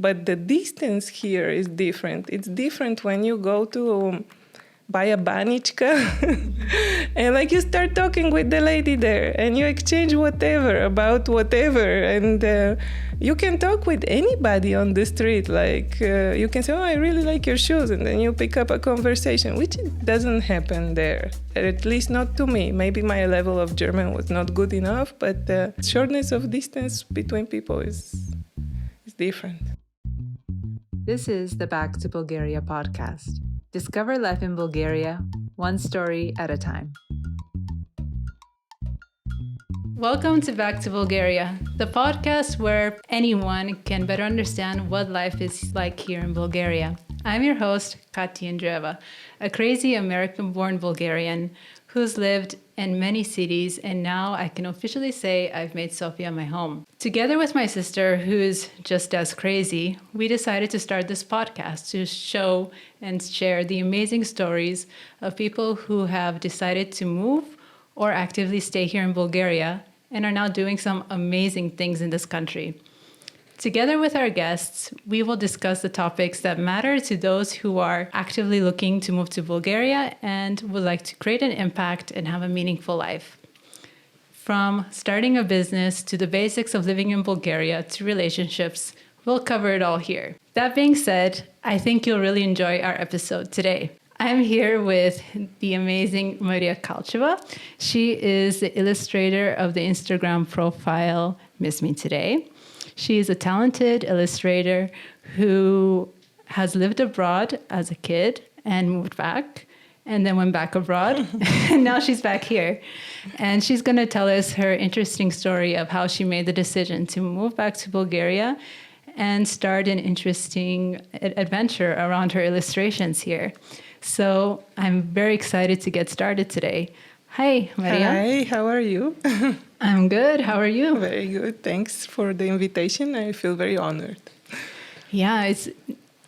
But the distance here is different. It's different when you go to buy a banichka and like you start talking with the lady there and you exchange whatever about whatever, and you can talk with anybody on the street. Like you can say, oh, I really like your shoes, and then you pick up a conversation, which doesn't happen there, at least not to me. Maybe my level of German was not good enough, but the shortness of distance between people is different. This is the Back to Bulgaria podcast. Discover life in Bulgaria, one story at a time. Welcome to Back to Bulgaria, the podcast where anyone can better understand what life is like here in Bulgaria. I'm your host, Katya Andreeva, a crazy American-born Bulgarian who's lived in many cities, and now I can officially say I've made Sofia my home. Together with my sister, who's just as crazy, we decided to start this podcast to show and share the amazing stories of people who have decided to move or actively stay here in Bulgaria and are now doing some amazing things in this country. Together with our guests, we will discuss the topics that matter to those who are actively looking to move to Bulgaria and would like to create an impact and have a meaningful life. From starting a business to the basics of living in Bulgaria to relationships, we'll cover it all here. That being said, I think you'll really enjoy our episode today. I'm here with the amazing Maria Kalcheva. She is the illustrator of the Instagram profile Miss Me Today. She is a talented illustrator who has lived abroad as a kid and moved back and then went back abroad. And now she's back here. And she's going to tell us her interesting story of how she made the decision to move back to Bulgaria and start an interesting adventure around her illustrations here. So I'm very excited to get started today. Hi, Maria. Hi, how are you? I'm good. How are you? Very good. Thanks for the invitation. I feel very honored. Yeah,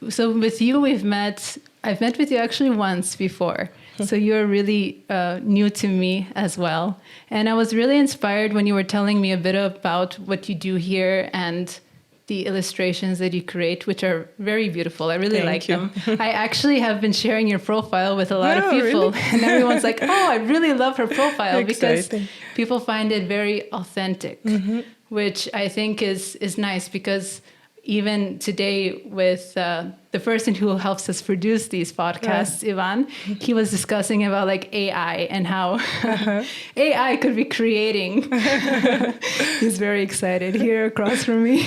so with you, I've met with you actually once before. So you're really new to me as well. And I was really inspired when you were telling me a bit about what you do here and the illustrations that you create, which are very beautiful. I really like them. I actually have been sharing your profile with a lot of people. Really? And everyone's like, oh, I really love her profile because people find it very authentic, which I think is nice because even today with the person who helps us produce these podcasts, Ivan, he was discussing about like AI and how AI could be creating. He's very excited here across from me.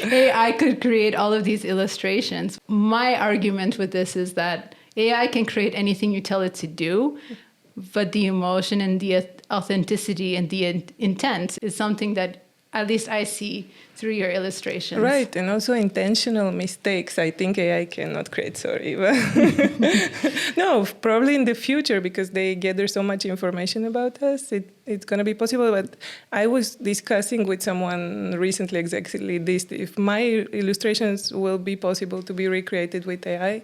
AI could create all of these illustrations. My argument with this is that AI can create anything you tell it to do, but the emotion and the authenticity and the intent is something that at least I see through your illustrations. Right, and also intentional mistakes. I think AI cannot create, sorry. No, probably in the future, because they gather so much information about us, it's going to be possible. But I was discussing with someone recently exactly this, if my illustrations will be possible to be recreated with AI.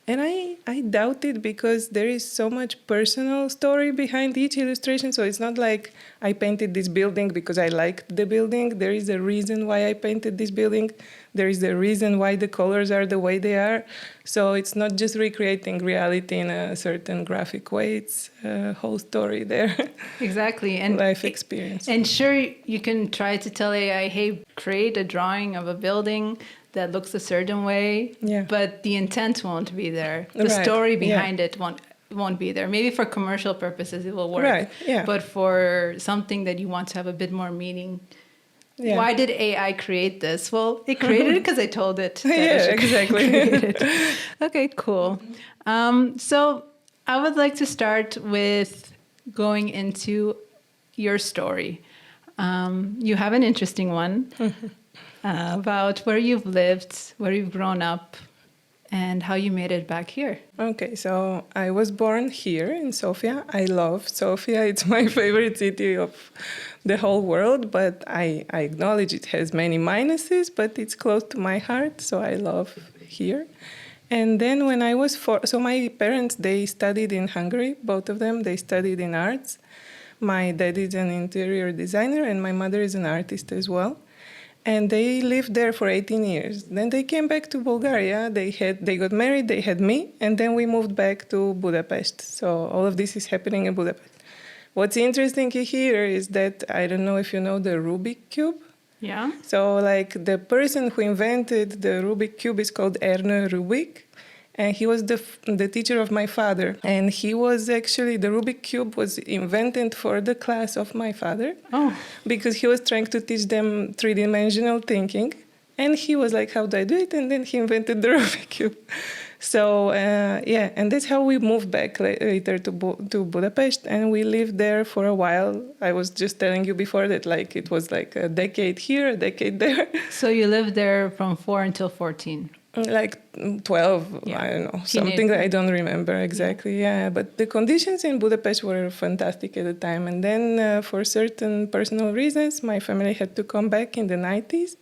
And I doubt it, because there is so much personal story behind each illustration. So it's not like I painted this building because I liked the building. There is a reason why I painted this building. There is a reason why the colors are the way they are. So it's not just recreating reality in a certain graphic way. It's a whole story there. Exactly. And life experience. And sure, you can try to tell AI, hey, create a drawing of a building that looks a certain way, but the intent won't be there. The story behind it won't be there. Maybe for commercial purposes it will work, but for something that you want to have a bit more meaning. Why did AI create this? Well, it created it because I told it. Exactly. Okay, cool. So I would like to start with going into your story. You have an interesting one. About where you've lived, where you've grown up, and how you made it back here. Okay, so I was born here in Sofia. I love Sofia. It's my favorite city of the whole world, but I acknowledge it has many minuses, but it's close to my heart, so I love here. And then when I was so my parents, they studied in Hungary, both of them. They studied in arts. My dad is an interior designer, and my mother is an artist as well. And they lived there for 18 years. Then they came back to Bulgaria. They got married, they had me, and then we moved back to Budapest. So all of this is happening in Budapest. What's interesting here is that, I don't know if you know the Rubik Cube. Yeah. So like the person who invented the Rubik Cube is called Erne Rubik. And he was the teacher of my father. And he was actually, the Rubik Cube was invented for the class of my father. Oh. Because he was trying to teach them three-dimensional thinking. And he was like, how do I do it? And then he invented the Rubik Cube. So, and that's how we moved back later to Budapest. And we lived there for a while. I was just telling you before that like it was like a decade here, a decade there. So you lived there from 4 until 14? Like 12, I don't know, something that I don't remember exactly, But the conditions in Budapest were fantastic at the time. And then for certain personal reasons, my family had to come back in the 90s.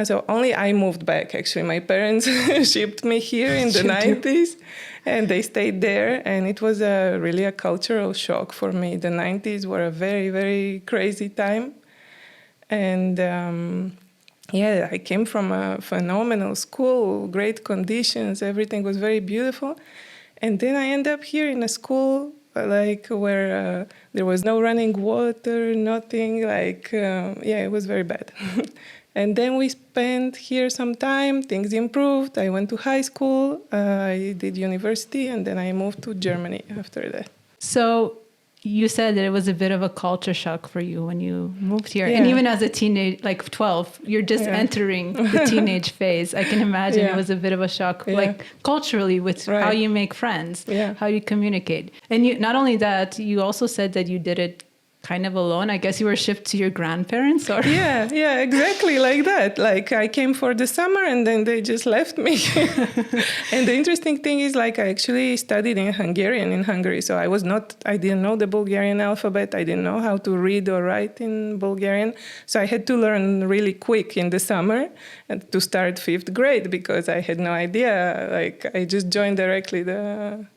So only I moved back, actually. My parents shipped me here in the 90s, and they stayed there. And it was really a cultural shock for me. The 90s were a very, very crazy time. And I came from a phenomenal school, great conditions, everything was very beautiful. And then I ended up here in a school like where there was no running water, nothing, it was very bad. And then we spent here some time, things improved. I went to high school, I did university, and then I moved to Germany after that. So you said that it was a bit of a culture shock for you when you moved here. And even as a teenage, like 12, you're just entering the teenage phase. I can imagine it was a bit of a shock, like culturally with how you make friends, how you communicate. And you, not only that, you also said that you did it kind of alone. I guess you were shipped to your grandparents, or yeah, exactly like that. Like I came for the summer and then they just left me. And the interesting thing is, like, I actually studied in Hungarian in Hungary, so I didn't know the Bulgarian alphabet. I didn't know how to read or write in Bulgarian, so I had to learn really quick in the summer and to start 5th grade because I had no idea. Like I just joined directly the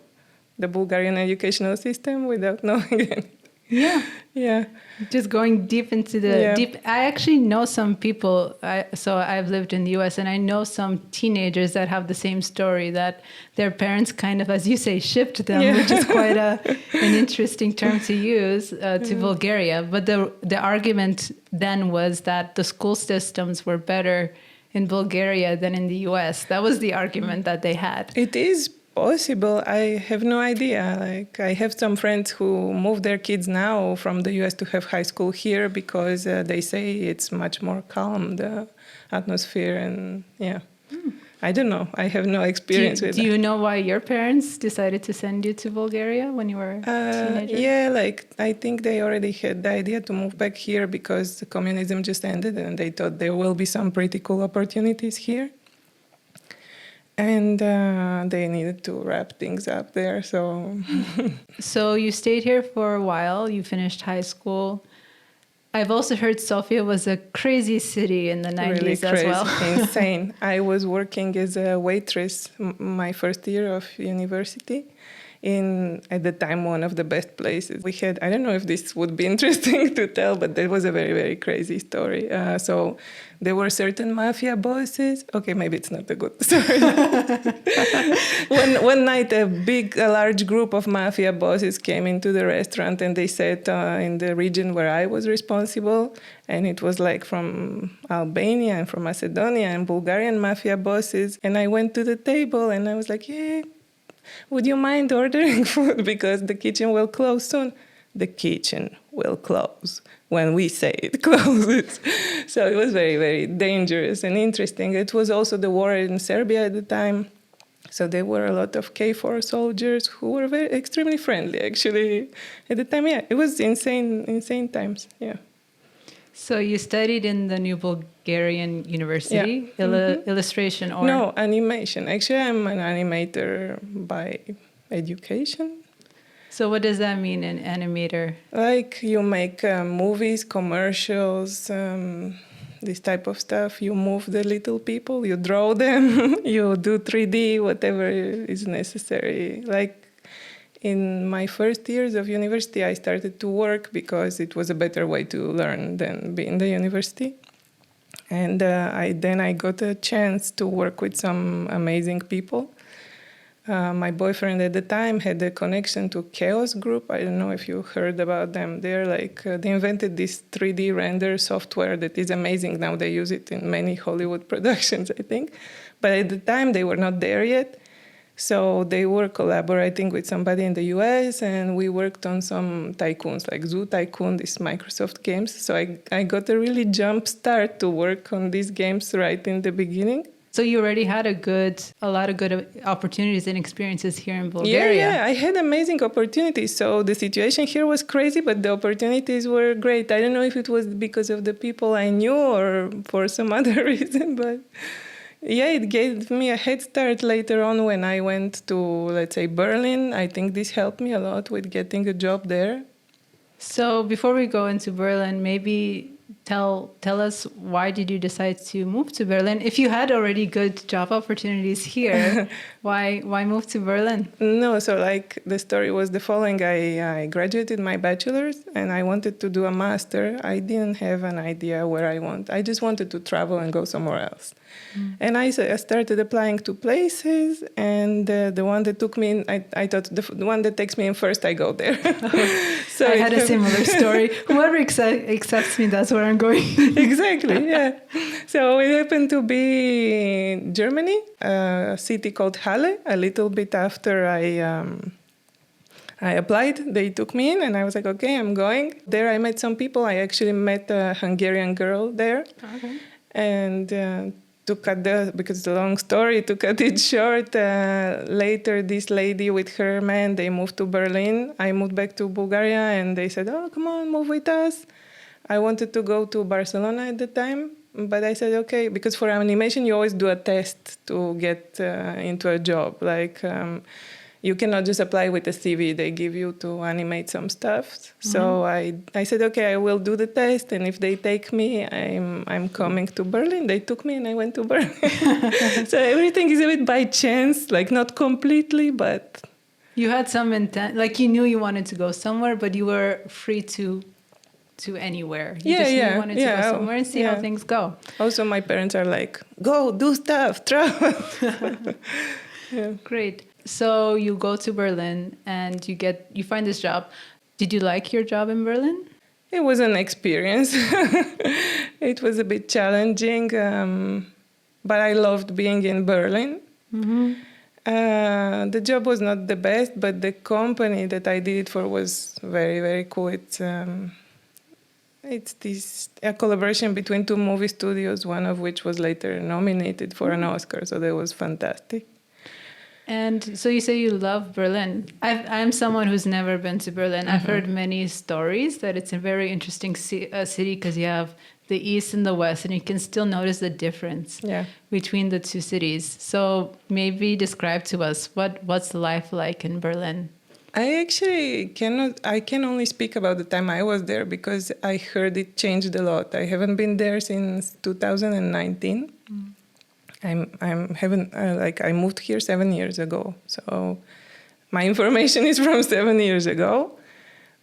Bulgarian educational system without knowing anything. Yeah. Just going deep into the deep. I actually know some people. So I've lived in the U.S. and I know some teenagers that have the same story, that their parents kind of, as you say, shipped them, which is quite an interesting term to use to Bulgaria. But the argument then was that the school systems were better in Bulgaria than in the U.S. That was the argument that they had. It is possible. I have no idea. Like I have some friends who move their kids now from the US to have high school here because they say it's much more calm, the atmosphere, and I don't know. I have no experience with that. Do you know why your parents decided to send you to Bulgaria when you were a teenager? Yeah, like I think they already had the idea to move back here because the communism just ended and they thought there will be some pretty cool opportunities here. And they needed to wrap things up there, so... So you stayed here for a while, you finished high school. I've also heard Sofia was a crazy city in the 90s really as crazy, well. Insane. I was working as a waitress my first year of university in, at the time, one of the best places. We had, I don't know if this would be interesting to tell, but that was a very, very crazy story. So there were certain mafia bosses. Okay, maybe it's not a good story. One night, a large group of mafia bosses came into the restaurant and they sat in the region where I was responsible. And it was like from Albania and from Macedonia and Bulgarian mafia bosses. And I went to the table and I was like, would you mind ordering food because the kitchen will close soon? The kitchen will close when we say it closes. So it was very, very dangerous and interesting. It was also the war in Serbia at the time. So there were a lot of KFOR soldiers who were extremely friendly, actually, at the time. Yeah, it was insane times, So you studied in the New Bulgarian University, illustration or... No, animation. Actually, I'm an animator by education. So what does that mean, an animator? Like you make movies, commercials, this type of stuff. You move the little people, you draw them, you do 3D, whatever is necessary. Like in my first years of university, I started to work because it was a better way to learn than be in the university. And I got a chance to work with some amazing people. My boyfriend at the time had a connection to Chaos Group. I don't know if you heard about them. They're like, they invented this 3D render software that is amazing. Now they use it in many Hollywood productions, I think. But at the time, they were not there yet. So they were collaborating with somebody in the US, and we worked on some tycoons, like Zoo Tycoon, these Microsoft games. So I got a really jump start to work on these games right in the beginning. So you already had a lot of good opportunities and experiences here in Bulgaria. Yeah, I had amazing opportunities. So the situation here was crazy, but the opportunities were great. I don't know if it was because of the people I knew or for some other reason, but yeah, it gave me a head start later on when I went to, let's say, Berlin. I think this helped me a lot with getting a job there. So before we go into Berlin, maybe tell us, why did you decide to move to Berlin? If you had already good job opportunities here, why move to Berlin? No, so like the story was the following. I graduated my bachelor's and I wanted to do a master. I didn't have an idea where I just wanted to travel and go somewhere else. And I started applying to places, and the one that took me in, I thought the one that takes me in first, I go there. So I had a similar story. Whoever accepts me, that's where I'm going. Exactly, yeah. So it happened to be Germany, a city called Halle. A little bit after I applied, they took me in, and I was like, okay, I'm going. There I met some people. I actually met a Hungarian girl there. Okay. And because it's a long story, to cut it short, later this lady with her man, they moved to Berlin. I moved back to Bulgaria, and they said, oh, come on, move with us. I wanted to go to Barcelona at the time, but I said, okay, because for animation, you always do a test to get into a job. Like, you cannot just apply with a CV. They give you to animate some stuff. Mm-hmm. So I said, okay, I will do the test. And if they take me, I'm coming to Berlin. They took me and I went to Berlin. So everything is a bit by chance, like not completely, but... You had some intent, like you knew you wanted to go somewhere, but you were free to anywhere. You wanted to go somewhere and see how things go. Also, my parents are like, go, do stuff, travel. Great. So you go to Berlin and you find this job. Did you like your job in Berlin? It was an experience. It was a bit challenging, but I loved being in Berlin. Mm-hmm. The job was not the best, but the company that I did it for was very, very cool. It's a collaboration between two movie studios, one of which was later nominated for an Oscar, so that was fantastic. And so you say you love Berlin. I'm someone who's never been to Berlin. Mm-hmm. I've heard many stories that it's a very interesting city because you have the east and the west, and you can still notice the difference between the two cities. So maybe describe to us what's life like in Berlin. I can only speak about the time I was there because I heard it changed a lot. I haven't been there since 2019. Mm. I moved here 7 years ago, so my information is from 7 years ago.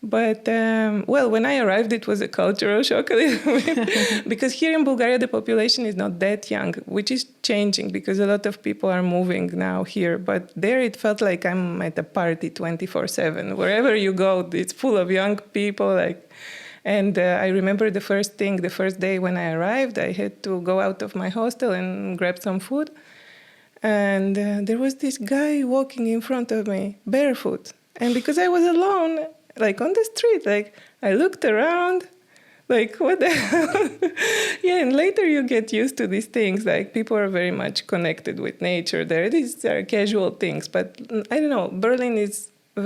But when I arrived, it was a cultural shock a little bit because here in Bulgaria the population is not that young, which is changing because a lot of people are moving now here. But there it felt like I'm at a party 24/7. Wherever you go, it's full of young people, And I remember the first day when I arrived, I had to go out of my hostel and grab some food. And there was this guy walking in front of me, barefoot. And because I was alone, on the street, I looked around, what the hell? And later you get used to these things. People are very much connected with nature there. These are casual things. But I don't know, Berlin is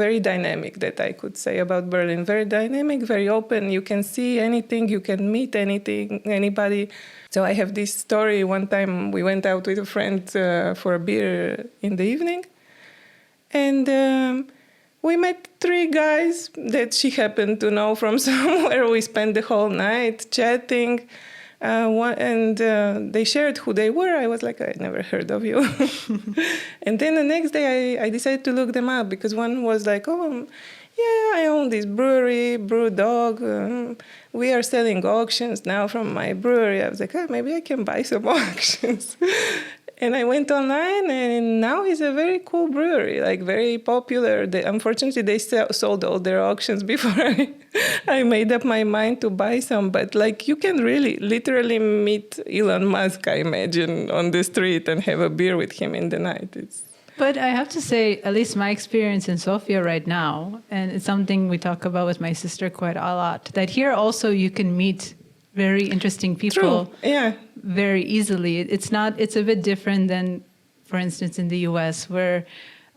very dynamic, that I could say about Berlin. Very dynamic, very open. You can see anything, you can meet anybody. So I have this story. One time we went out with a friend for a beer in the evening. And we met 3 guys that she happened to know from somewhere. We spent the whole night chatting. They shared who they were. I was like, I never heard of you. And then the next day I decided to look them up because one was like, I own this brewery, BrewDog. We are selling auctions now from my brewery. I was like, maybe I can buy some auctions. And I went online, and now it's a very cool brewery, like very popular. Unfortunately, they sold all their auctions before I made up my mind to buy some. But like, you can really, literally meet Elon Musk, I imagine, on the street and have a beer with him in the night. But I have to say, at least my experience in Sofia right now, and it's something we talk about with my sister quite a lot, that here also you can meet very interesting people. True. Yeah. Very easily. It's a bit different than, for instance, in the US, where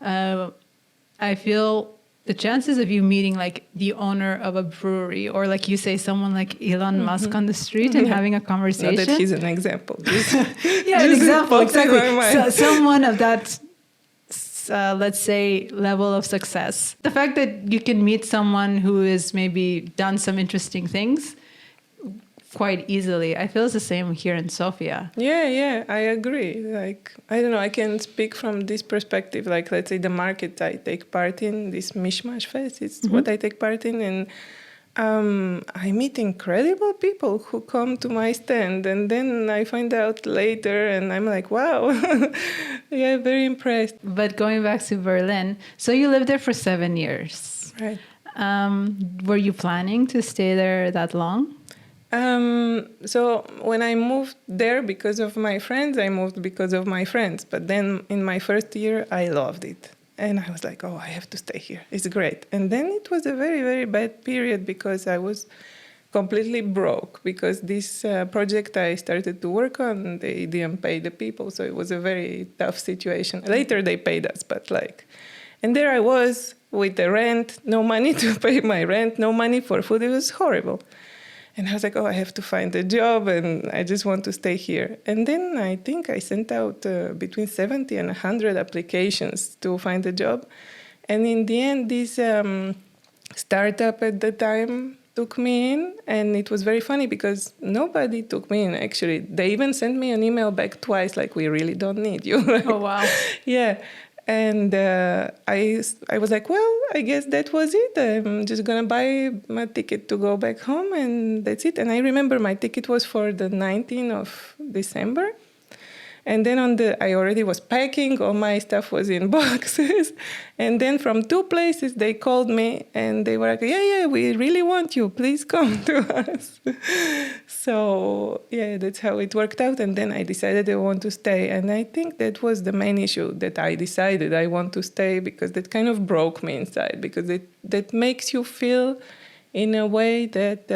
I feel the chances of you meeting like the owner of a brewery, or like you say, someone like Elon Musk on the street and having a conversation. Not that he's an example. An example, exactly. Someone of that, let's say, level of success. The fact that you can meet someone who has maybe done some interesting things quite easily. I feel it's the same here in Sofia. Yeah, I agree. Like, I don't know, I can speak from this perspective. Like, let's say the market I take part in, this Mishmash Fest, it's what I take part in. And I meet incredible people who come to my stand. And then I find out later and I'm like, wow. Yeah, very impressed. But going back to Berlin, so you lived there for 7 years. Right. Were you planning to stay there that long? So when I moved there because of my friends, I moved because of my friends. But then in my first year, I loved it. And I was like, I have to stay here. It's great. And then it was a very, very bad period because I was completely broke because this project I started to work on, they didn't pay the people. So it was a very tough situation. Later they paid us, but and there I was with the rent, no money to pay my rent, no money for food. It was horrible. And I was like, I have to find a job and I just want to stay here. And then I think I sent out between 70 and 100 applications to find a job. And in the end, this startup at the time took me in. And it was very funny because nobody took me in, actually. They even sent me an email back twice, like, we really don't need you. Oh, wow. Yeah. And I was like, well, I guess that was it. I'm just going to buy my ticket to go back home, and that's it. And I remember my ticket was for the 19th of December. And then I already was packing, all my stuff was in boxes. And then from 2 places, they called me and they were like, yeah, we really want you. Please come to us. So, yeah, that's how it worked out. And then I decided I want to stay. And I think that was the main issue, that I decided I want to stay, because that kind of broke me inside, because that makes you feel in a way that,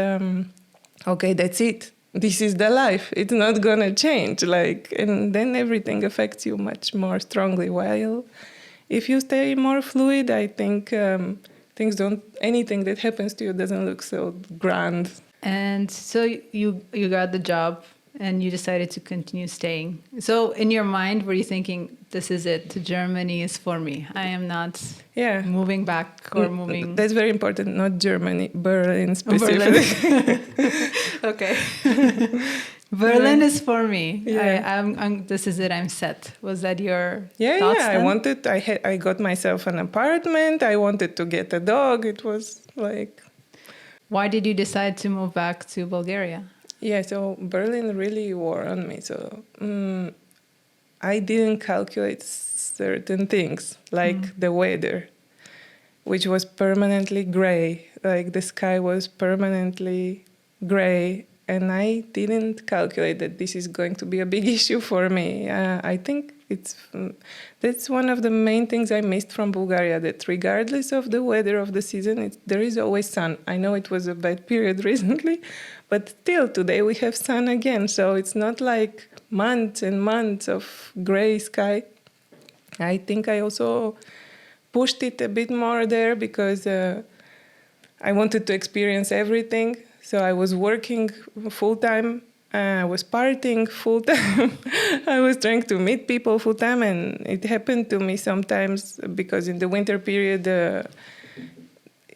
okay, that's it. This is the life. It's not going to change. And then everything affects you much more strongly. While if you stay more fluid, I think anything that happens to you doesn't look so grand. And so you got the job and you decided to continue staying. So in your mind, were you thinking, this is it, Germany is for me? I am not moving back or moving... That's very important, not Germany, Berlin specifically. Berlin. Okay. Berlin is for me. Yeah. This is it, I'm set. Was that your thoughts then? I got myself an apartment. I wanted to get a dog. It was like... Why did you decide to move back to Bulgaria? Yeah, so Berlin really wore on me. So I didn't calculate certain things, like the weather, which was permanently gray. Like the sky was permanently gray. And I didn't calculate that this is going to be a big issue for me. I think that's one of the main things I missed from Bulgaria, that regardless of the weather of the season, there is always sun. I know it was a bad period recently, but still today we have sun again. So it's not like months and months of gray sky. I think I also pushed it a bit more there because I wanted to experience everything. So I was working full-time, I was partying full-time, I was trying to meet people full-time, and it happened to me sometimes because in the winter period,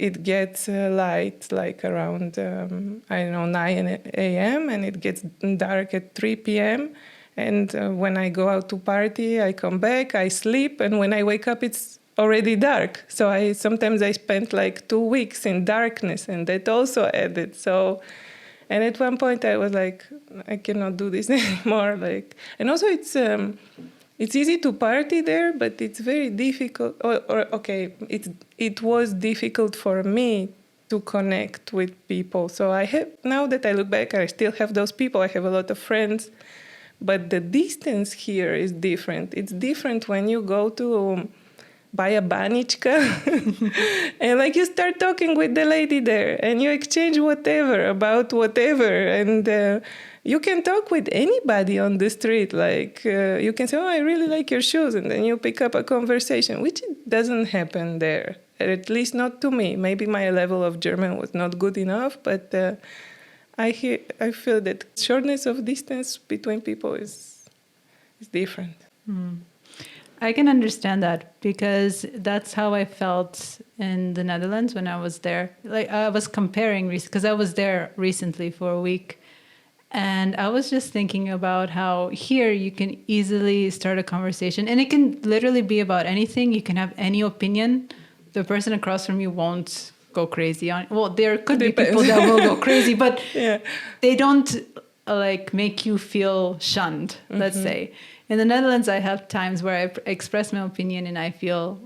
it gets light like around, 9 a.m. and it gets dark at 3 p.m. And when I go out to party, I come back, I sleep, and when I wake up, it's already dark. So sometimes I spent like 2 weeks in darkness, and that also added. So, and at one point I was like, I cannot do this anymore. Like, and also it's easy to party there, but it's very difficult. It was difficult for me to connect with people. So now that I look back, I still have those people. I have a lot of friends, but the distance here is different. It's different when you go to buy a banichka and like you start talking with the lady there and you exchange about whatever. And you can talk with anybody on the street. Like you can say, oh, I really like your shoes. And then you pick up a conversation, which doesn't happen there, at least not to me. Maybe my level of German was not good enough, but I feel that shortness of distance between people is different. I can understand that because that's how I felt in the Netherlands when I was there. Like I was comparing because I was there recently for a week. And I was just thinking about how here you can easily start a conversation and it can literally be about anything. You can have any opinion. The person across from you won't go crazy on. Well, there could be people that will go crazy, but they don't like make you feel shunned, let's say. In the Netherlands, I have times where I express my opinion and I feel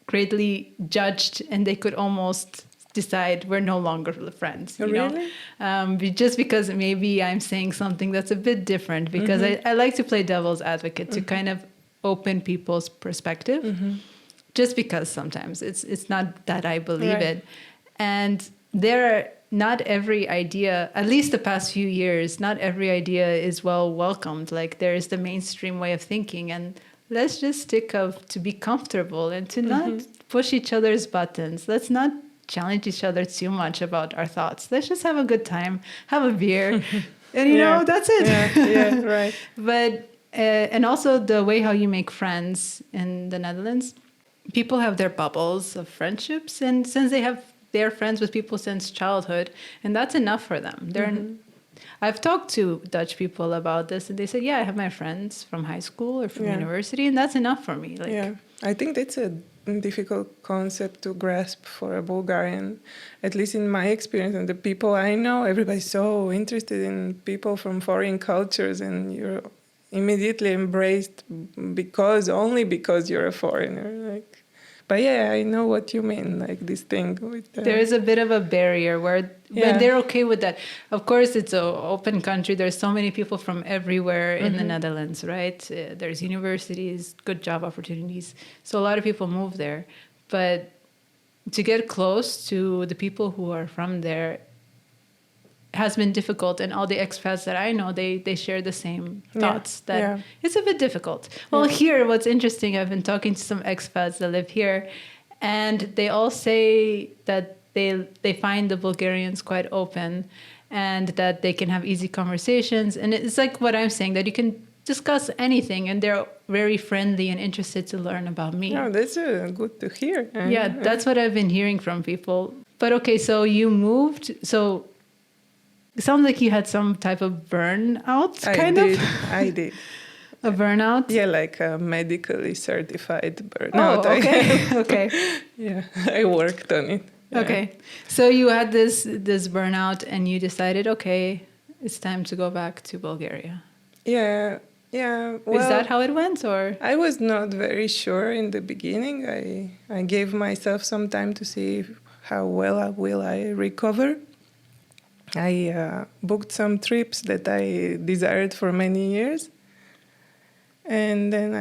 greatly judged, and they could almost decide we're no longer friends. You know? Just because maybe I'm saying something that's a bit different, because I like to play devil's advocate to kind of open people's perspective. Just because sometimes it's not that I believe it. And not every idea, at least the past few years, not every idea is well welcomed. Like there is the mainstream way of thinking, and let's just stick to be comfortable and to not push each other's buttons. Let's not challenge each other too much about our thoughts. Let's just have a good time, have a beer, and you know, that's it. Yeah, right. But, and also the way how you make friends in the Netherlands, people have their bubbles of friendships, and since they're friends with people since childhood, and that's enough for them. I've talked to Dutch people about this, and they said, yeah, I have my friends from high school or from university, and that's enough for me. Like, I think that's a difficult concept to grasp for a Bulgarian, at least in my experience and the people I know. Everybody's so interested in people from foreign cultures, and you're immediately embraced only because you're a foreigner. Like, but yeah, I know what you mean, like this thing with there is a bit of a barrier where they're okay with that. Of course, it's an open country. There's so many people from everywhere in the Netherlands, right? There's universities, good job opportunities. So a lot of people move there. But to get close to the people who are from there has been difficult, and all the expats that I know, they share the same thoughts that it's a bit difficult. Well, here, what's interesting, I've been talking to some expats that live here, and they all say that they find the Bulgarians quite open and that they can have easy conversations. And it's like what I'm saying, that you can discuss anything, and they're very friendly and interested to learn about me. Oh, that's good to hear. Yeah, that's what I've been hearing from people. But okay, so you moved, so it sounds like you had some type of burnout, I did. A burnout? Yeah, like a medically certified burnout. Oh, okay. Okay. Yeah, I worked on it. Yeah. Okay. So you had this burnout, and you decided, okay, it's time to go back to Bulgaria. Yeah. Well, is that how it went, or? I was not very sure in the beginning. I gave myself some time to see how well will I recover. I booked some trips that I desired for many years. And then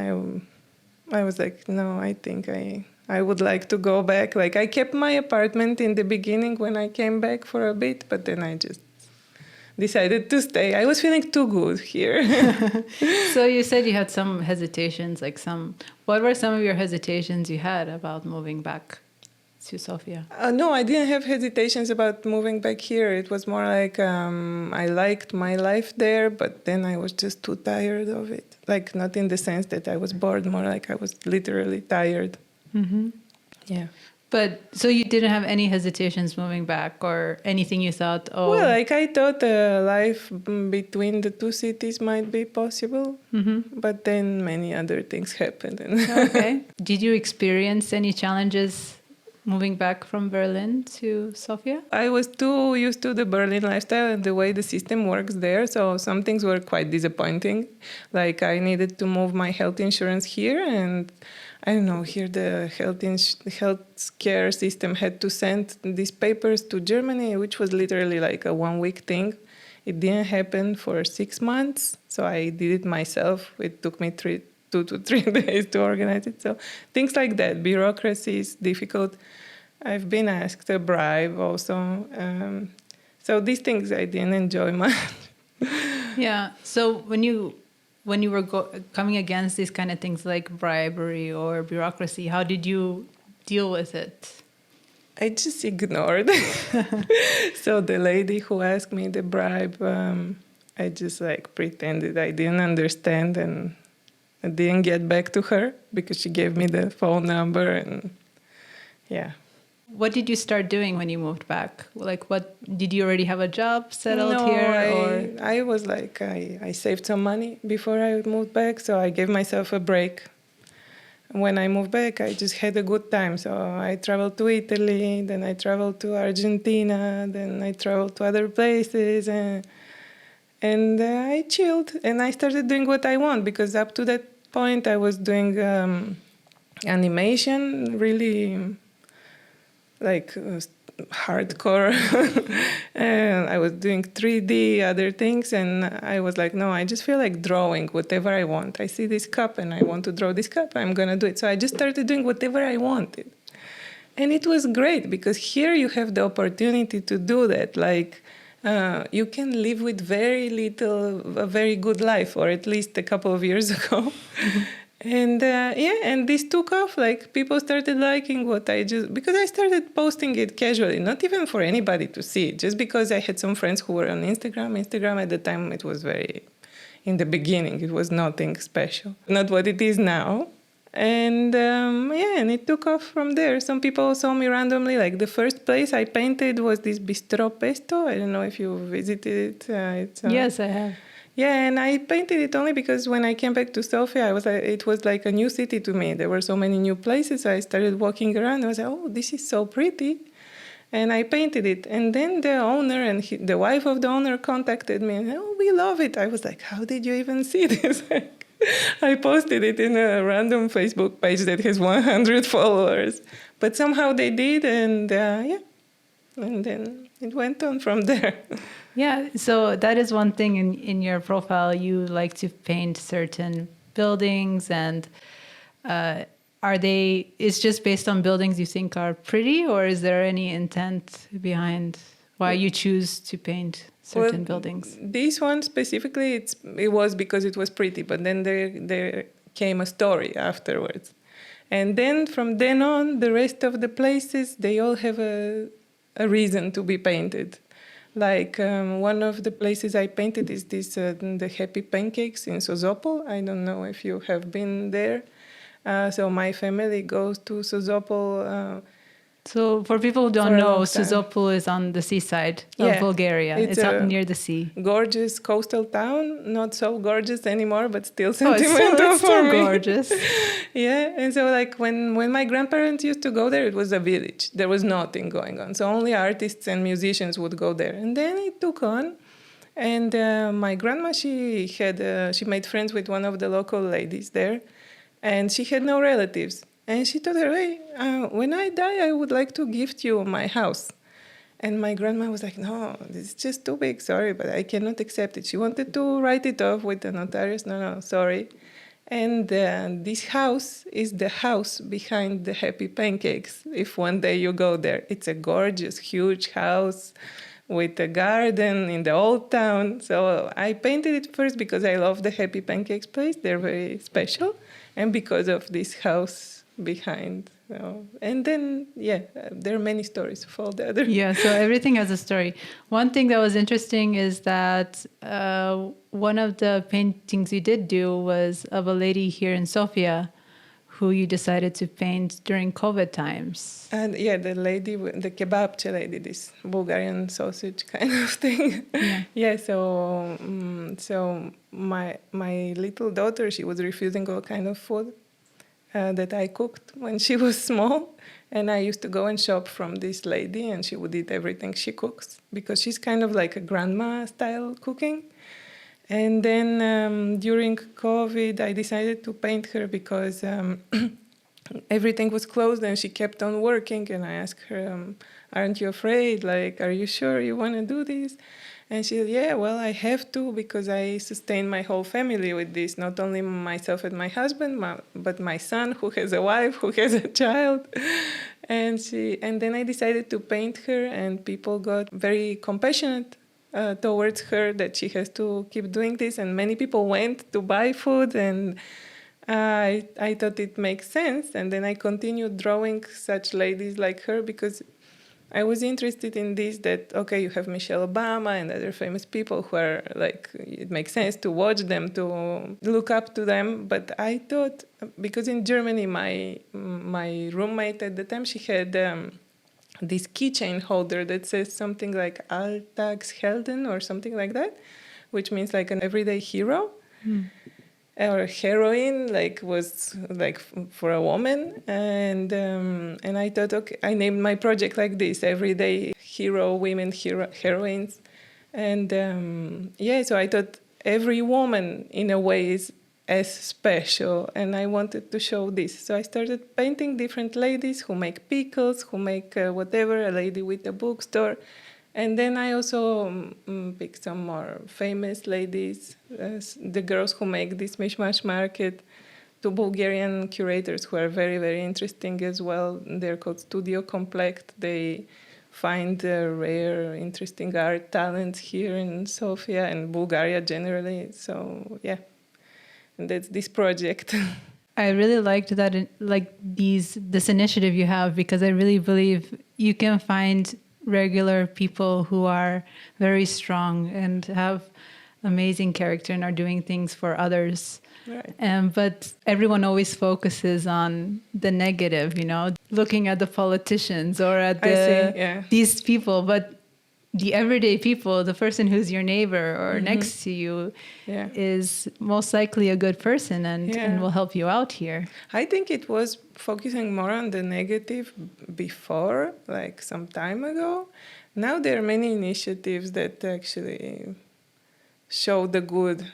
I was like, no, I think I would like to go back. Like, I kept my apartment in the beginning when I came back for a bit, but then I just decided to stay. I was feeling too good here. So you said you had some hesitations, what were some of your hesitations you had about moving back to Sofia? No, I didn't have hesitations about moving back here. It was more like I liked my life there, but then I was just too tired of it. Like, not in the sense that I was bored, more like I was literally tired. Mm-hmm. Yeah. But so you didn't have any hesitations moving back or anything you thought, oh... Well, like I thought life between the two cities might be possible, but then many other things happened. Okay. Did you experience any challenges moving back from Berlin to Sofia? I was too used to the Berlin lifestyle and the way the system works there, so some things were quite disappointing. Like I needed to move my health insurance here, and I don't know, here the health care system had to send these papers to Germany, which was literally like a 1 week thing. It didn't happen for 6 months, so I did it myself. It took me 2 to 3 days to organize it. So things like that, bureaucracy is difficult. I've been asked a bribe also. So these things I didn't enjoy much. Yeah. So when you were coming against these kind of things like bribery or bureaucracy, how did you deal with it? I just ignored. So the lady who asked me the bribe, I just like pretended I didn't understand, and I didn't get back to her because she gave me the phone number, and yeah. What did you start doing when you moved back? Like, what did you already have a job settled here? I was like, I saved some money before I moved back, so I gave myself a break. When I moved back, I just had a good time. So I traveled to Italy, then I traveled to Argentina, then I traveled to other places, and I chilled, and I started doing what I want, because up to that point I was doing animation, really like hardcore. And I was doing 3D, other things, and I was like, no, I just feel like drawing whatever I want. I see this cup and I want to draw this cup, I'm gonna do it. So I just started doing whatever I wanted. And it was great, because here you have the opportunity to do that. Like, you can live with very little, a very good life, or at least a couple of years ago. And and this took off. Like, people started liking what I just, because I started posting it casually, not even for anybody to see, just because I had some friends who were on Instagram. Instagram at the time, it was very, in the beginning, it was nothing special, not what it is now. And and it took off from there. Some people saw me randomly. Like, the first place I painted was this Bistro Pesto. I don't know if you visited it. Yes, I have. Yeah, and I painted it only because when I came back to Sofia, it was like a new city to me. There were so many new places. So I started walking around. I was like, oh, this is so pretty. And I painted it. And then the owner and the wife of the owner contacted me. And, oh, we love it. I was like, how did you even see this? I posted it in a random Facebook page that has 100 followers. But somehow they did, and and then it went on from there. Yeah, so that is one thing in your profile. You like to paint certain buildings, and it's just based on buildings you think are pretty, or is there any intent behind why you choose to paint certain buildings? This one specifically, it was because it was pretty, but then there came a story afterwards. And then from then on, the rest of the places, they all have a reason to be painted. Like, one of the places I painted is the Happy Pancakes in Sozopol. I don't know if you have been there. So my family goes to Sozopol. So for people who don't know, Sozopol is on the seaside of Bulgaria. It's up near the sea. Gorgeous coastal town. Not so gorgeous anymore, but still sentimental it's still gorgeous. Yeah, and so like when my grandparents used to go there, it was a village. There was nothing going on. So only artists and musicians would go there. And then it took on. And my grandma, she made friends with one of the local ladies there. And she had no relatives. And she told her, hey, when I die, I would like to gift you my house. And my grandma was like, no, this is just too big, sorry, but I cannot accept it. She wanted to write it off with the notarius. No, sorry. And this house is the house behind the Happy Pancakes, if one day you go there. It's a gorgeous, huge house with a garden in the old town. So I painted it first because I love the Happy Pancakes place. They're very special. And because of this house behind. And then, there are many stories of all the other. Yeah, so everything has a story. One thing that was interesting is that one of the paintings you did do was of a lady here in Sofia who you decided to paint during COVID times. And yeah, the lady, the kebabcha lady, this Bulgarian sausage kind of thing. Yeah. So my little daughter, she was refusing all kind of food that I cooked when she was small. And I used to go and shop from this lady, and she would eat everything she cooks because she's kind of like a grandma style cooking. And then during COVID, I decided to paint her because everything was closed and she kept on working. And I asked her, aren't you afraid? Like, are you sure you want to do this? And she said, yeah, well, I have to because I sustain my whole family with this, not only myself and my husband, but my son who has a wife, who has a child. And then I decided to paint her, and people got very compassionate towards her that she has to keep doing this. And many people went to buy food, and I thought it makes sense. And then I continued drawing such ladies like her because I was interested in this, that, okay, you have Michelle Obama and other famous people who are like, it makes sense to watch them, to look up to them. But I thought, because in Germany, my roommate at the time, she had this keychain holder that says something like Alltagshelden or something like that, which means like an everyday hero. Or heroine, like was like for a woman, and I thought, okay, I named my project like this: everyday hero, women heroines, and so I thought every woman in a way is as special, and I wanted to show this. So I started painting different ladies who make pickles, who make whatever, a lady with a bookstore. And then I also picked some more famous ladies, the girls who make this mishmash market, 2 Bulgarian curators who are very, very interesting as well. They're called Studio Complect. They find rare, interesting art talents here in Sofia and Bulgaria generally. So, yeah, and that's this project. I really liked that, this initiative you have, because I really believe you can find regular people who are very strong and have amazing character and are doing things for others. Right. But everyone always focuses on the negative, looking at the politicians or at these people. But the everyday people, the person who's your neighbor or next to you is most likely a good person and will help you out here. I think it was focusing more on the negative before, like some time ago. Now there are many initiatives that actually show the good,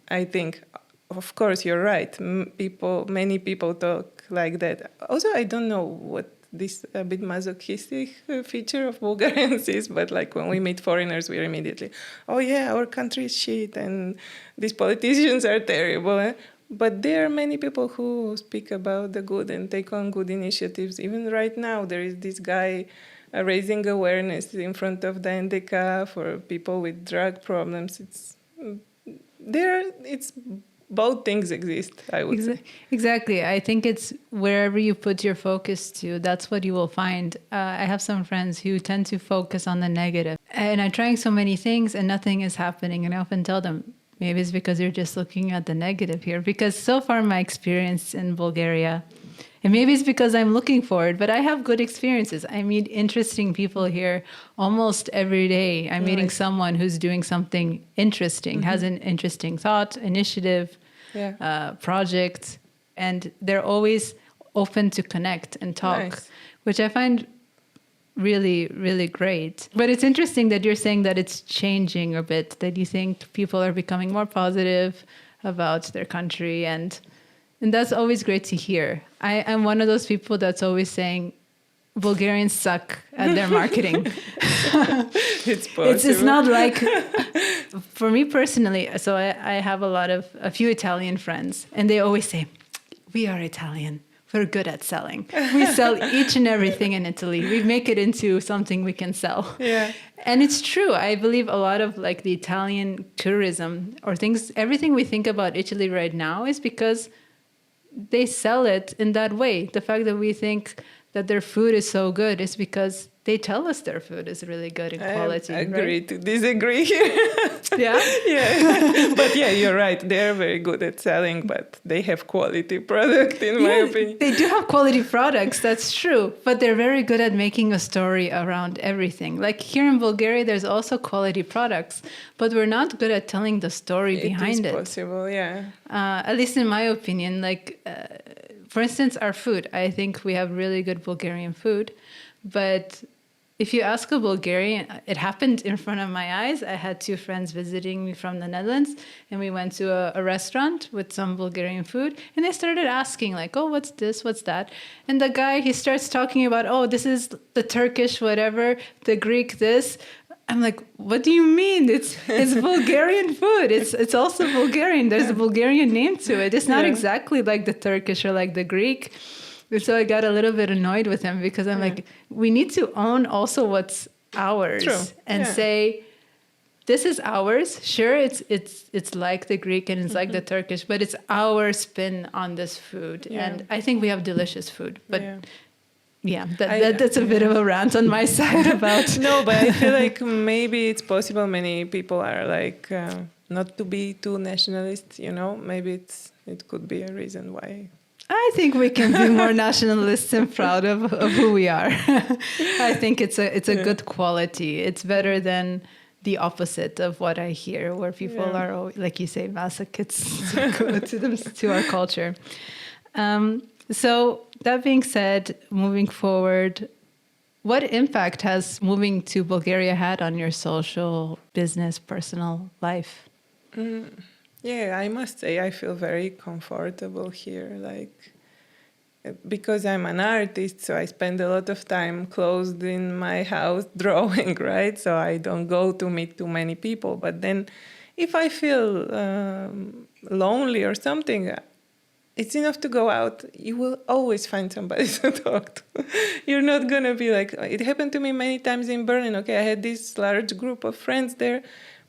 I think. Of course, you're right. Many people talk like that. Also, I don't know what this a bit masochistic feature of Bulgarians is, but like when we meet foreigners, we're immediately, oh yeah, our country is shit and these politicians are terrible. But there are many people who speak about the good and take on good initiatives. Even right now, there is this guy raising awareness in front of the NDK for people with drug problems. It's both things exist, I would say. Exactly. I think it's wherever you put your focus to, that's what you will find. I have some friends who tend to focus on the negative. And I'm trying so many things and nothing is happening. And I often tell them, maybe it's because you're just looking at the negative here. Because so far my experience in Bulgaria, and maybe it's because I'm looking for it, but I have good experiences. I meet interesting people here almost every day. I'm meeting someone who's doing something interesting, has an interesting thought, initiative, project, and they're always open to connect and talk, which I find really, really great. But it's interesting that you're saying that it's changing a bit, that you think people are becoming more positive about their country, and that's always great to hear. I'm one of those people that's always saying Bulgarians suck at their marketing. It's possible. It's not like, for me personally, so I have a few Italian friends, and they always say, we are Italian. We're good at selling. We sell each and everything in Italy. We make it into something we can sell. Yeah. And it's true. I believe a lot of like the Italian tourism or things, everything we think about Italy right now is because they sell it in that way. The fact that we think that their food is so good is because they tell us their food is really good in quality. I agree right? to disagree here. Yeah? Yeah. But yeah, you're right. They're very good at selling, but they have quality product, in my opinion. They do have quality products, that's true. But they're very good at making a story around everything. Like here in Bulgaria, there's also quality products, but we're not good at telling the story behind it. It is possible, yeah. At least in my opinion, for instance, our food. I think we have really good Bulgarian food, but if you ask a Bulgarian, it happened in front of my eyes. I had two friends visiting me from the Netherlands, and we went to a restaurant with some Bulgarian food, and they started asking like, oh, what's this? What's that? And the guy, he starts talking about, oh, this is the Turkish whatever, the Greek this. I'm like, what do you mean? It's Bulgarian food. It's also Bulgarian. There's a Bulgarian name to it. It's not exactly like the Turkish or like the Greek. So I got a little bit annoyed with him because I'm like, we need to own also what's ours and say, this is ours. Sure, it's like the Greek and it's like the Turkish, but it's our spin on this food. Yeah. And I think we have delicious food, but that's a bit of a rant on my side about. No, but I feel like maybe it's possible many people are like not to be too nationalist, maybe it could be a reason why. I think we can be more nationalists and proud of who we are. I think it's a good quality. It's better than the opposite of what I hear, where people are, like you say, masochists to our culture. So that being said, moving forward, what impact has moving to Bulgaria had on your social, business, personal life? Yeah, I must say I feel very comfortable here, because I'm an artist, so I spend a lot of time closed in my house drawing, right? So I don't go to meet too many people. But then if I feel lonely or something, it's enough to go out. You will always find somebody to talk to. You're not going to be like, it happened to me many times in Berlin. Okay, I had this large group of friends there.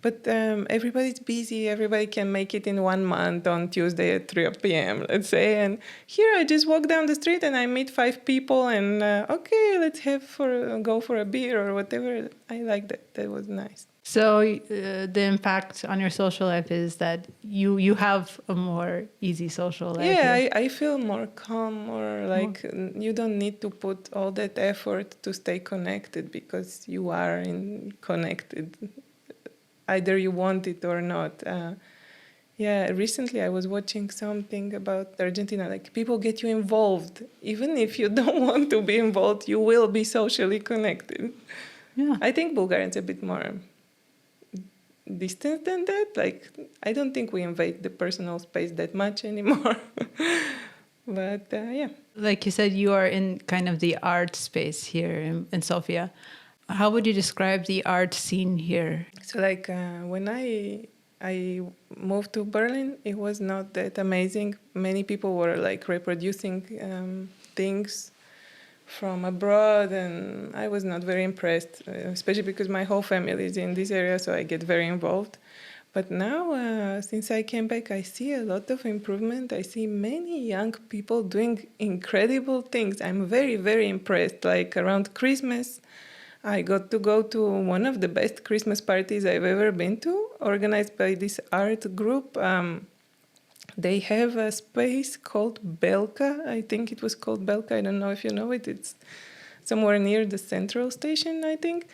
But everybody's busy. Everybody can make it in 1 month on Tuesday at 3 p.m., let's say. And here I just walk down the street and I meet 5 people and, okay, let's go for a beer or whatever. I like that. That was nice. So the impact on your social life is that you have a more easy social life. Yeah, I feel more calm, or like you don't need to put all that effort to stay connected because you are connected. Either you want it or not. Recently I was watching something about Argentina. Like, people get you involved. Even if you don't want to be involved, you will be socially connected. Yeah. I think Bulgarians are a bit more distant than that. Like, I don't think we invade the personal space that much anymore. But yeah. Like you said, you are in kind of the art space here in Sofia. How would you describe the art scene here? So when I moved to Berlin, it was not that amazing. Many people were reproducing things from abroad, and I was not very impressed, especially because my whole family is in this area, so I get very involved. But now, since I came back, I see a lot of improvement. I see many young people doing incredible things. I'm very, very impressed. Like around Christmas, I got to go to one of the best Christmas parties I've ever been to, organized by this art group. They have a space called Belka. I think it was called Belka. I don't know if you know it. It's somewhere near the central station, I think.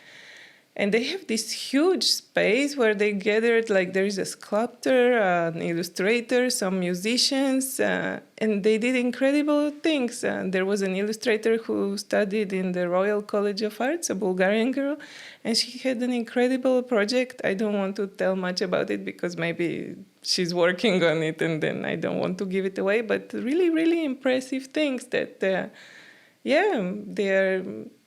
And they have this huge space where they gathered, there is a sculptor, an illustrator, some musicians, and they did incredible things. There was an illustrator who studied in the Royal College of Arts, a Bulgarian girl, and she had an incredible project. I don't want to tell much about it because maybe she's working on it and then I don't want to give it away, but really, really impressive things that,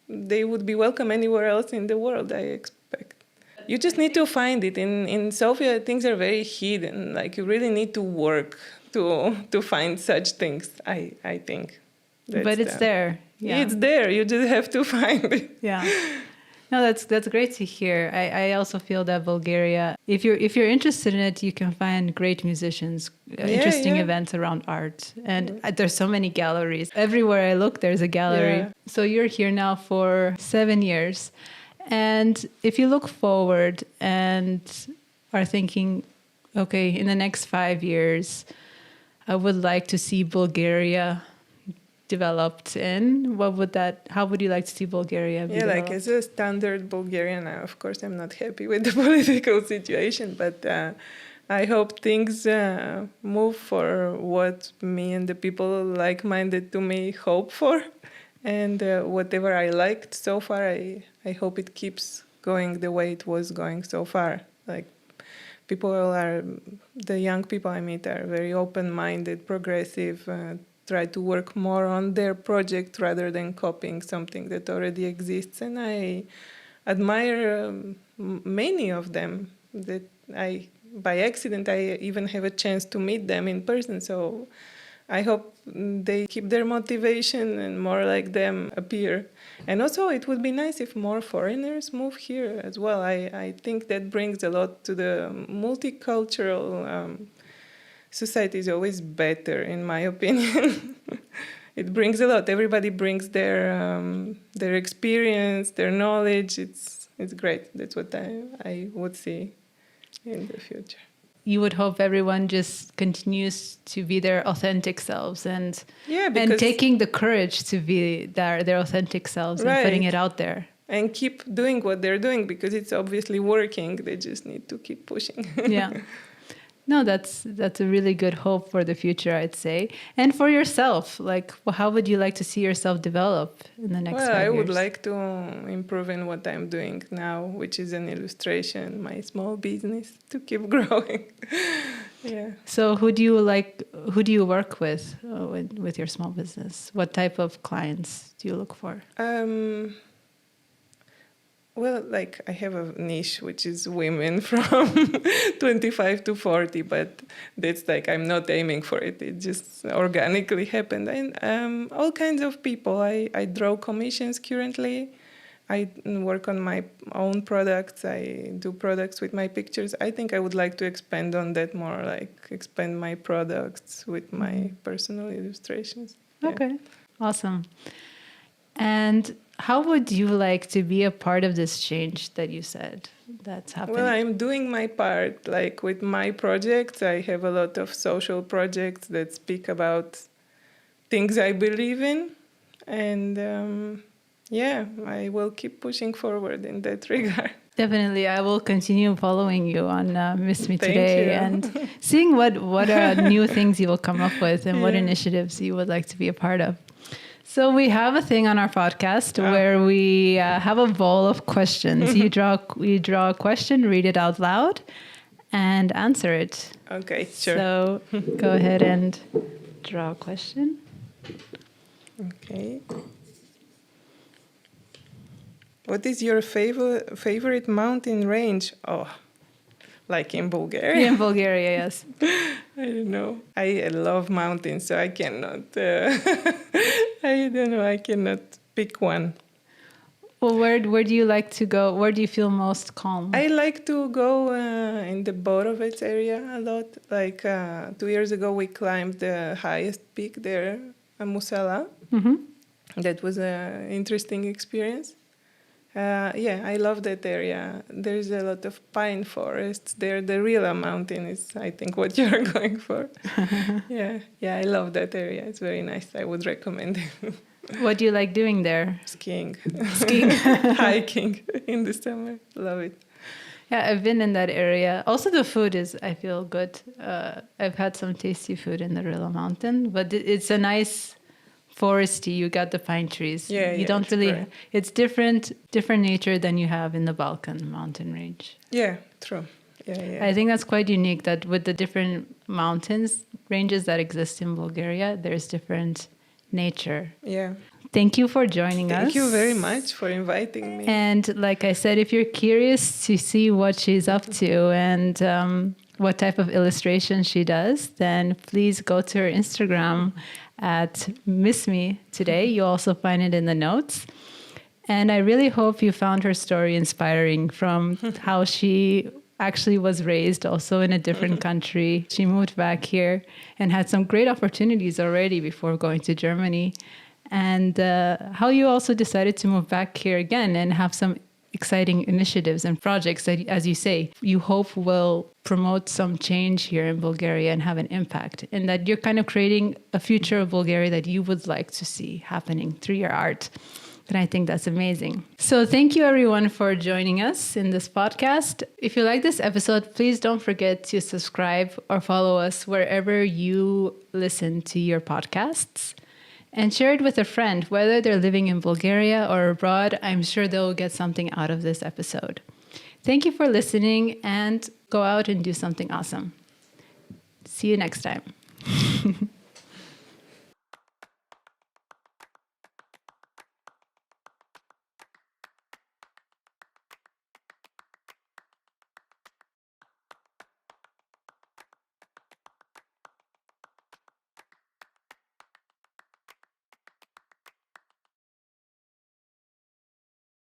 they would be welcome anywhere else in the world, I expect. You just need to find it. In Sofia, things are very hidden. You really need to work to find such things, I think. But it's there. Yeah. It's there. You just have to find it. Yeah. No, that's great to hear. I also feel that Bulgaria, if you're interested in it, you can find great musicians, interesting events around art, and there's so many galleries. Everywhere I look, there's a gallery. Yeah. So you're here now for 7 years, and if you look forward and are thinking, okay, in the next 5 years, I would like to see Bulgaria developed in, how would you like to see Bulgaria be developed? Like as a standard Bulgarian, of course I'm not happy with the political situation, but I hope things move for what me and the people like-minded to me hope for, and whatever I liked so far, I hope it keeps going the way it was going so far. Like the young people I meet are very open-minded, progressive, try to work more on their project rather than copying something that already exists. And I admire many of them that by accident, I even have a chance to meet them in person. So I hope they keep their motivation and more like them appear. And also it would be nice if more foreigners move here as well. I think that brings a lot to the multicultural society is always better, in my opinion. It brings a lot. Everybody brings their experience, their knowledge. It's great. That's what I would see in the future. You would hope everyone just continues to be their authentic selves and taking the courage to be their authentic selves and putting it out there. And keep doing what they're doing because it's obviously working. They just need to keep pushing. Yeah. No, that's a really good hope for the future, I'd say. And for yourself, like, how would you like to see yourself develop in the next 5 years? I would like to improve in what I'm doing now, which is an illustration, my small business, to keep growing. Yeah. So who do you work with your small business? What type of clients do you look for? Like I have a niche, which is women from 25 to 40, but that's like I'm not aiming for it. It just organically happened. And all kinds of people. I draw commissions currently. I work on my own products. I do products with my pictures. I think I would like to expand on that more, like expand my products with my personal illustrations. Yeah. Okay, awesome. And how would you like to be a part of this change that you said that's happening? Well, I'm doing my part. Like with my projects, I have a lot of social projects that speak about things I believe in. And I will keep pushing forward in that regard. Definitely. I will continue following you on Miss Me Today and seeing what new things you will come up with and what initiatives you would like to be a part of. So we have a thing on our podcast where we have a bowl of questions. You draw a question, read it out loud, and answer it. Okay, sure. So go ahead and draw a question. Okay. What is your favorite mountain range? Oh, like in Bulgaria? In Bulgaria, yes. I don't know. I love mountains, so I cannot. I don't know. I cannot pick one. Well, where do you like to go? Where do you feel most calm? I like to go in the Borovets area a lot. Like 2 years ago, we climbed the highest peak there, Musala. Mm-hmm. That was an interesting experience. I love that area. There's a lot of pine forests there. The Rila mountain is, I think, what you're going for. I love that area. It's very nice. I would recommend it. What do you like doing there? Skiing. Skiing. Hiking in the summer. Love it. Yeah, I've been in that area. Also, the food is, I feel, good. I've had some tasty food in the Rila mountain, but it's a nice foresty. You got the pine trees. You don't really. It's different nature than you have in the Balkan mountain range. Yeah, true. Yeah. I think that's quite unique. That with the different mountains ranges that exist in Bulgaria, there's different nature. Yeah. Thank you for joining us. Thank you very much for inviting me. And like I said, if you're curious to see what she's up to and what type of illustration she does, then please go to her Instagram at Miss Me Today. You'll also find it in the notes. And I really hope you found her story inspiring, from how she actually was raised also in a different country. She moved back here and had some great opportunities already before going to Germany. And how you also decided to move back here again and have some exciting initiatives and projects that, as you say, you hope will promote some change here in Bulgaria and have an impact. And that you're kind of creating a future of Bulgaria that you would like to see happening through your art. And I think that's amazing. So thank you everyone for joining us in this podcast. If you like this episode, please don't forget to subscribe or follow us wherever you listen to your podcasts. And share it with a friend, whether they're living in Bulgaria or abroad. I'm sure they'll get something out of this episode. Thank you for listening, and go out and do something awesome. See you next time.